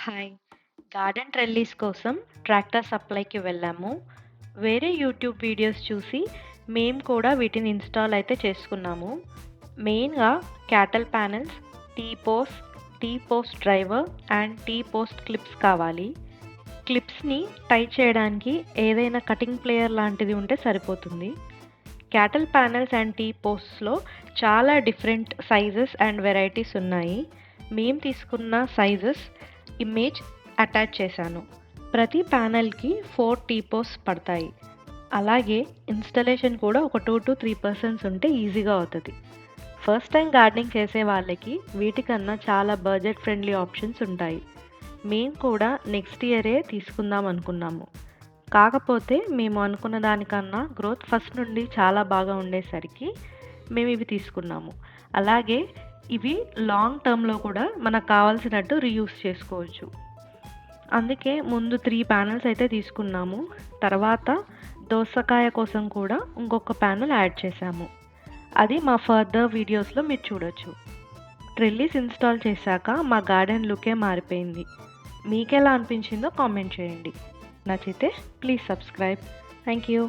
Hi! Garden trellis కోసం tractor సప్లైకి వెళ్ళాము. వేరే యూట్యూబ్ వీడియోస్ చూసి మేము కూడా వీటిని ఇన్‌స్టాల్ అయితే చేసుకున్నాము. మెయిన్‌గా cattle panels, T post, T post driver and T post clips కావాలి. క్లిప్స్‌ని టైట్ చేయడానికి ఏదైనా కటింగ్ ప్లేయర్ లాంటిది ఉంటే సరిపోతుంది. క్యాటల్ ప్యానెల్స్ అండ్ టీ పోస్ట్స్‌లో చాలా డిఫరెంట్ సైజెస్ అండ్ వెరైటీస్ ఉన్నాయి. మేము తీసుకున్న సైజెస్ ఇమేజ్ అటాచ్ చేశాను. ప్రతి ప్యానెల్‌కి 4 టీ పోస్ట్స్ పడతాయి. అలాగే ఇన్‌స్టాలేషన్ కూడా ఒక 2-3 ఉంటే ఈజీగా అవుతది. ఫస్ట్ టైం గార్డెనింగ్ చేసే వాళ్ళకి వీటికన్నా చాలా బడ్జెట్ ఫ్రెండ్లీ ఆప్షన్స్ ఉంటాయి. మేము కూడా నెక్స్ట్ ఇయరే తీసుకుందాం అనుకున్నాము. కాకపోతే మేము అనుకున్న దానికన్నా గ్రోత్ ఫస్ట్ నుండి చాలా బాగా ఉండేసరికి మేము ఇవి తీసుకున్నాము. అలాగే ఇవి లాంగ్ టర్మ్‌లో కూడా మనకు కావాల్సినట్టు రీయూజ్ చేసుకోవచ్చు. అందుకే ముందు 3 ప్యానెల్స్ అయితే తీసుకున్నాము. తర్వాత దోసకాయ కోసం కూడా ఇంకొక ప్యానెల్ యాడ్ చేశాము. అది మా ఫర్దర్ వీడియోస్‌లో మీరు చూడొచ్చు. ట్రెల్లీస్ ఇన్‌స్టాల్ చేశాక మా గార్డెన్ లుకే మారిపోయింది. మీకెలా అనిపించిందో కామెంట్ చేయండి. నచ్చితే ప్లీజ్ సబ్స్క్రైబ్. Thank you.